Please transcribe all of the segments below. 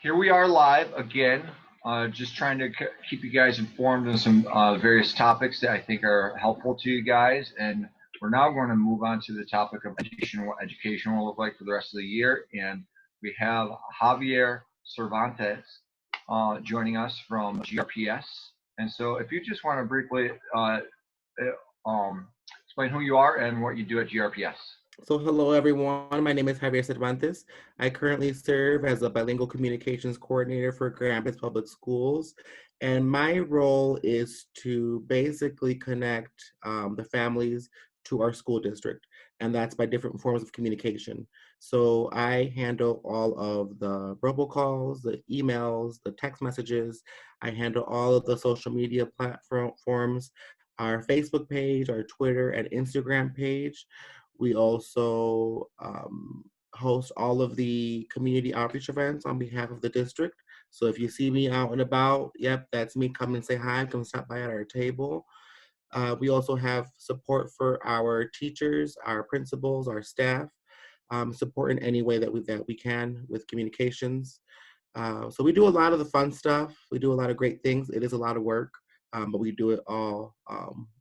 Here we are live again, just trying to keep you guys informed on some various topics that I think are helpful to you guys. And we're now going to move on to the topic of education, what education will look like for the rest of the year. And we have Javier Cervantes joining us from GRPS. And so if you just want to briefly explain who you are and what you do at GRPS. So hello everyone, my name is Javier Cervantes. I currently serve as a bilingual communications coordinator for GRPS Public Schools. And my role is to basically connect the families to our school district. And that's by different forms of communication. So I handle all of the robocalls, the emails, the text messages. I handle all of the social media platforms, our Facebook page, our Twitter and Instagram page. We also host all of the community outreach events on behalf of the district. So if you see me out and about, yep, that's me. Come and say hi, come stop by at our table. We also have support for our teachers, our principals, our staff, support in any way that we can with communications. So we do a lot of the fun stuff. We do a lot of great things. It is a lot of work, but we do it all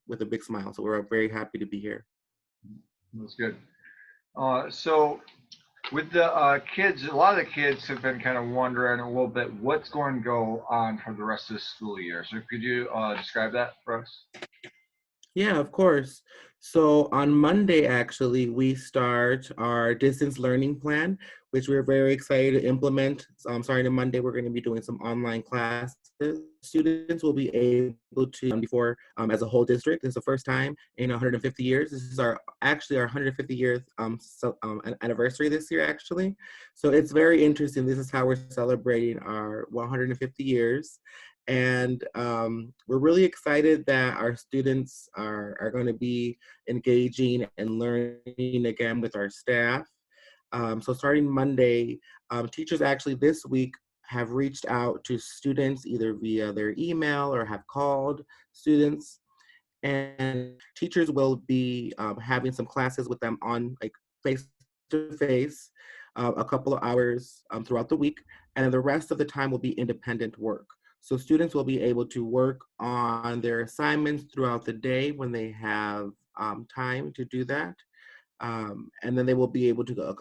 with a big smile. So we're very happy to be here. That's good. So with the kids, a lot of the kids have been kind of wondering a little bit what's going to go on for the rest of the school year. So could you describe that for us? Yeah, of course. So on Monday, actually, we start our distance learning plan, which we're very excited to implement. Starting on Monday, we're going to be doing some online classes. Students will be able to, before as a whole district, this is the first time in 150 years. This is actually our 150th anniversary this year, actually. So it's very interesting. This is how we're celebrating our 150 years. And we're really excited that our students are going to be engaging and learning again with our staff. So starting Monday, teachers actually this week have reached out to students either via their email or have called students. And teachers will be having some classes with them on like face-to-face, a couple of hours throughout the week. And then the rest of the time will be independent work. So students will be able to work on their assignments throughout the day when they have time to do that. And then they will be able to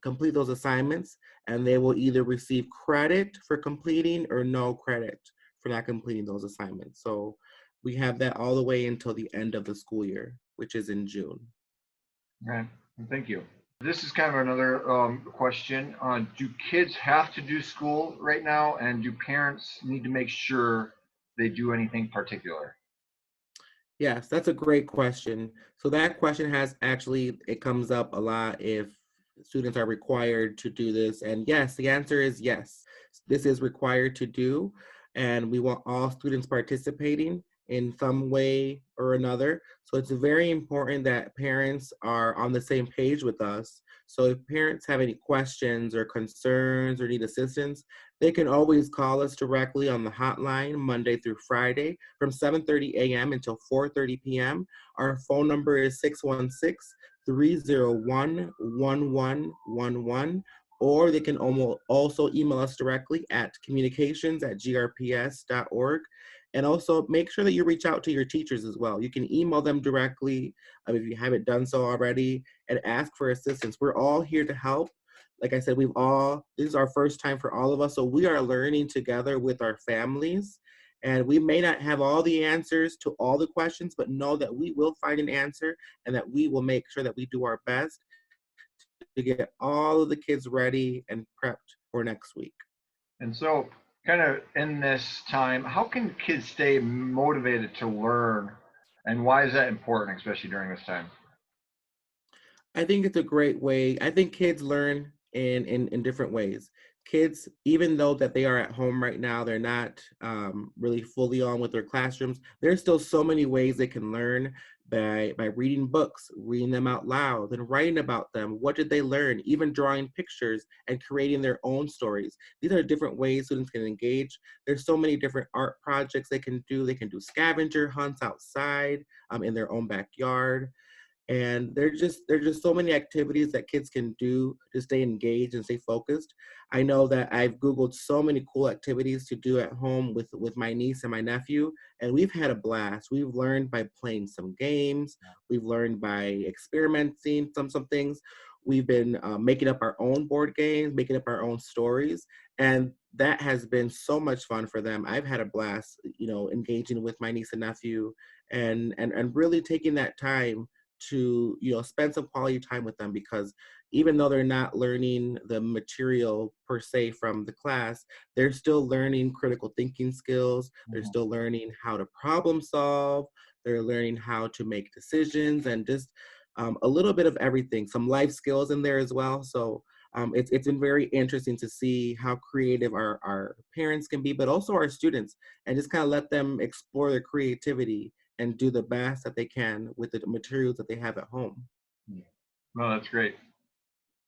complete those assignments, and they will either receive credit for completing or no credit for not completing those assignments. So we have that all the way until the end of the school year, which is in June. Okay, thank you. This is kind of another question. Do kids have to do school right now, and do parents need to make sure they do anything particular? Yes, that's a great question. So that question has actually, it comes up a lot if students are required to do this. And yes, the answer is yes. This is required to do, and we want all students participating in some way or another. So it's very important that parents are on the same page with us. So if parents have any questions or concerns or need assistance, they can always call us directly on the hotline Monday through Friday from 7:30 a.m. until 4:30 p.m. Our phone number is 616-301-1111, or they can also email us directly at communications@grps.org. And also make sure that you reach out to your teachers as well. You can email them directly if you haven't done so already and ask for assistance. We're all here to help. Like I said, this is our first time for all of us. So we are learning together with our families. And we may not have all the answers to all the questions, but know that we will find an answer and that we will make sure that we do our best to get all of the kids ready and prepped for next week. And so, kind of in this time, how can kids stay motivated to learn, and why is that important, especially during this time? I think it's a great way. I think kids learn in different ways. Kids, even though that they are at home right now, they're not really fully on with their classrooms. There's still so many ways they can learn by reading books, reading them out loud, and writing about them. What did they learn? Even drawing pictures and creating their own stories. These are different ways students can engage. There's so many different art projects they can do. They can do scavenger hunts outside in their own backyard. And there's just so many activities that kids can do to stay engaged and stay focused. I know that I've Googled so many cool activities to do at home with my niece and my nephew, and we've had a blast. We've learned by playing some games. We've learned by experimenting some things. We've been making up our own board games, making up our own stories, and that has been so much fun for them. I've had a blast, engaging with my niece and nephew, and really taking that time to spend some quality time with them, because even though they're not learning the material per se from the class, they're still learning critical thinking skills. They're Mhm. still learning how to problem solve. They're learning how to make decisions, and just a little bit of everything, some life skills in there as well. So it's been very interesting to see how creative our parents can be, but also our students, and just kind of let them explore their creativity and do the best that they can with the materials that they have at home. No, that's great.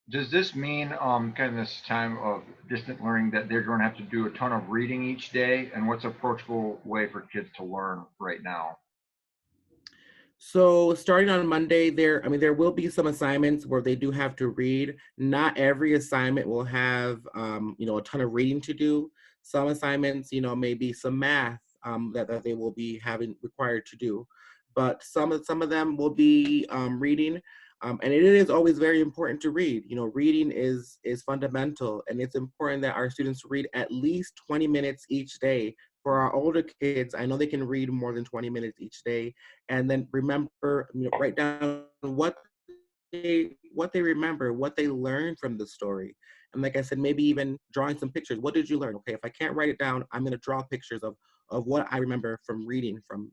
Does this mean, kind of this time of distant learning, that they're going to have to do a ton of reading each day? And what's an approachable way for kids to learn right now? So starting on Monday, there will be some assignments where they do have to read. Not every assignment will have, a ton of reading to do. Some assignments, maybe some math that they will be having required to do, but some of them will be reading. And it is always very important to read. Reading is fundamental, and it's important that our students read at least 20 minutes each day. For our older kids, I know they can read more than 20 minutes each day, and then remember, write down what they remember, what they learned from the story. And like I said, maybe even drawing some pictures. What did you learn? Okay, if I can't write it down, I'm going to draw pictures of what I remember from reading from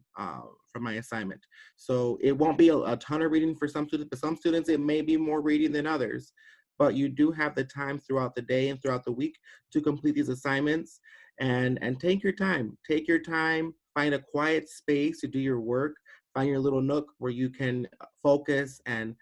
my assignment. So it won't be a ton of reading for some students. For some students, it may be more reading than others. But you do have the time throughout the day and throughout the week to complete these assignments, and take your time. Take your time. Find a quiet space to do your work. Find your little nook where you can focus and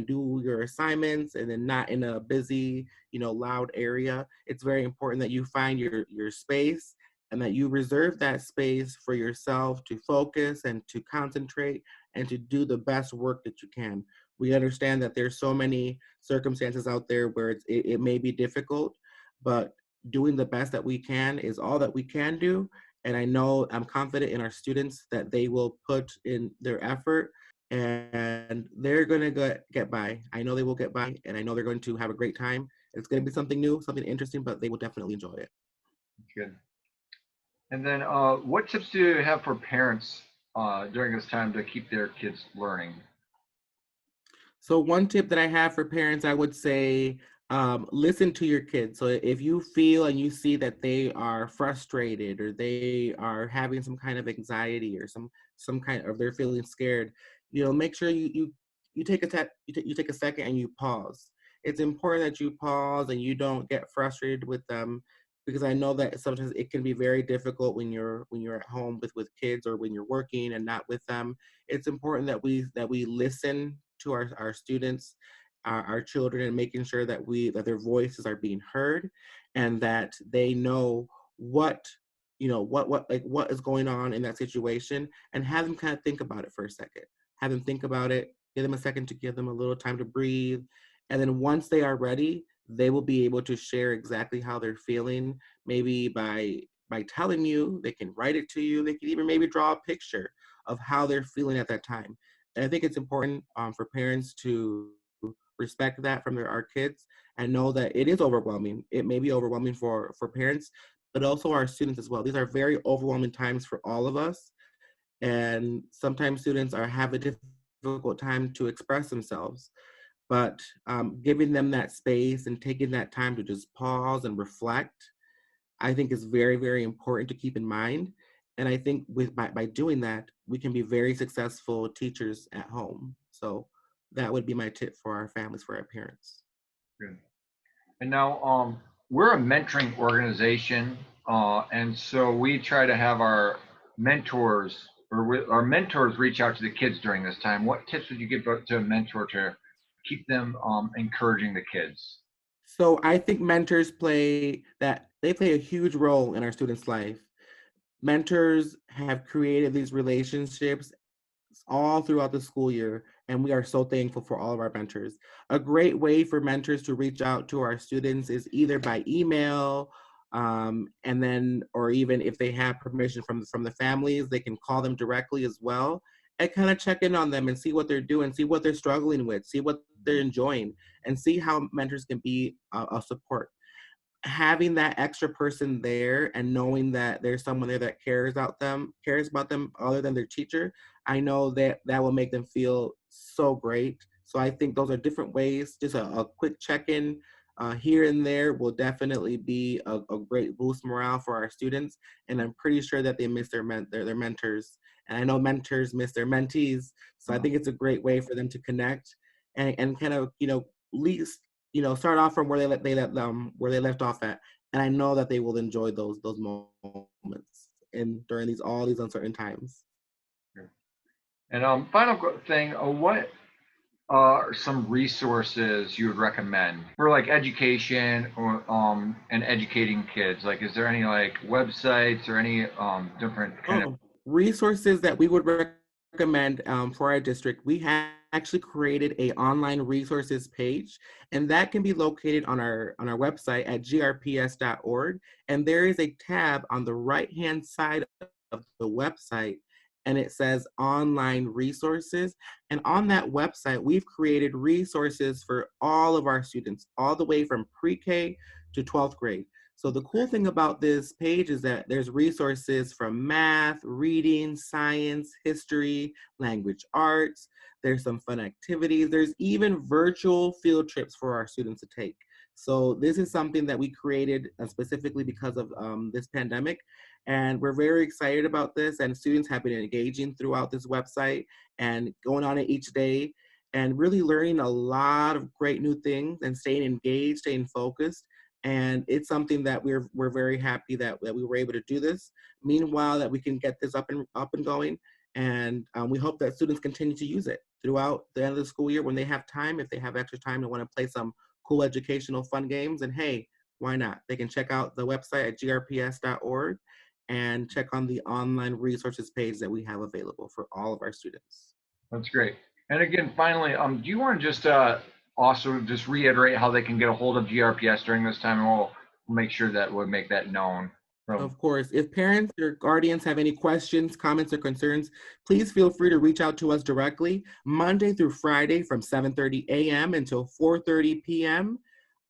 do your assignments, and then not in a busy, loud area. It's very important that you find your space, and that you reserve that space for yourself to focus and to concentrate and to do the best work that you can. We understand that there's so many circumstances out there where it may be difficult, but doing the best that we can is all that we can do. And I'm confident in our students that they will put in their effort, and they're going to get by. I know they will get by, and I know they're going to have a great time. It's going to be something new, something interesting, but they will definitely enjoy it. Good. And then, what tips do you have for parents during this time to keep their kids learning? So one tip that I have for parents, I would say, listen to your kids. So if you feel and you see that they are frustrated, or they are having some kind of anxiety, or some kind of, they're feeling scared, make sure you take you take a second and you pause. It's important that you pause and you don't get frustrated with them, because I know that sometimes it can be very difficult when you're at home with kids, or when you're working and not with them. It's important that we listen to our students, our children, and making sure that their voices are being heard, and that they know what what is going on in that situation, and have them kind of think about it for a second. Have them think about it, give them a second to give them a little time to breathe, and then once they are ready, they will be able to share exactly how they're feeling, maybe by telling you. They can write it to you. They can even maybe draw a picture of how they're feeling at that time. And I think it's important for parents to respect that from our kids, and know that it is overwhelming. It may be overwhelming for parents, but also our students as well. These are very overwhelming times for all of us, and sometimes students are have a difficult time to express themselves. But giving them that space and taking that time to just pause and reflect, I think is very, very important to keep in mind. And I think by doing that, we can be very successful teachers at home. So that would be my tip for our families, for our parents. Good. And now, we're a mentoring organization, and so we try to have our mentors, our mentors reach out to the kids during this time. What tips would you give to a mentor to keep them encouraging the kids? So I think mentors play a huge role in our students' life. Mentors have created these relationships all throughout the school year. And we are so thankful for all of our mentors. A great way for mentors to reach out to our students is either by email, and then, or even if they have permission from the families, they can call them directly as well and kind of check in on them and see what they're doing, see what they're struggling with, see what they're enjoying, and see how mentors can be a support. Having that extra person there and knowing that there's someone there that cares about them other than their teacher, I know that that will make them feel so great. So I think those are different ways. Just a quick check-in here and there will definitely be a great boost morale for our students. And I'm pretty sure that they miss their mentors. And I know mentors miss their mentees. So I think it's a great way for them to connect and kind of, least start off from where where they left off at, and I know that they will enjoy those moments and during all these uncertain times. And final thing, what are some resources you would recommend for like education or and educating kids? Like, is there any like websites or any different kind of? Oh, resources that we would recommend for our district. We have actually created a online resources page, and that can be located on our website at grps.org. And there is a tab on the right-hand side of the website, and it says online resources. And on that website, we've created resources for all of our students, all the way from pre-K to 12th grade. So the cool thing about this page is that there's resources from math, reading, science, history, language arts. There's some fun activities. There's even virtual field trips for our students to take. So this is something that we created specifically because of this pandemic. And we're very excited about this. And students have been engaging throughout this website and going on it each day and really learning a lot of great new things and staying engaged, staying focused. And it's something that we're very happy that we were able to do this. Meanwhile, that we can get this up and going, and we hope that students continue to use it throughout the end of the school year when they have time. If they have extra time and want to play some cool educational fun games, and hey, why not? They can check out the website at grps.org and check on the online resources page that we have available for all of our students. That's great. And again, finally, do you want to just also just reiterate how they can get a hold of GRPS during this time, and we'll make sure that we'll make that known. Of course, if parents or guardians have any questions, comments, or concerns, please feel free to reach out to us directly Monday through Friday from 7:30 a.m. until 4:30 p.m.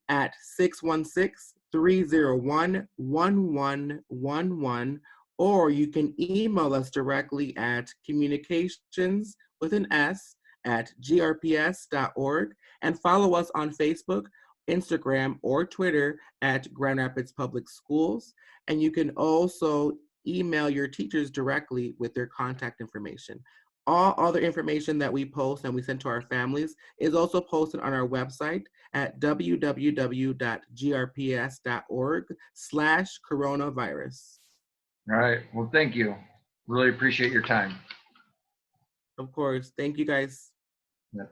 at 616-301-1111, or you can email us directly at communications with an S at grps.org, and follow us on Facebook, Instagram, or Twitter at Grand Rapids Public Schools. And you can also email your teachers directly with their contact information. All other information that we post and we send to our families is also posted on our website at www.grps.org/coronavirus. All right. Well, thank you. Really appreciate your time. Of course. Thank you, guys. Yeah.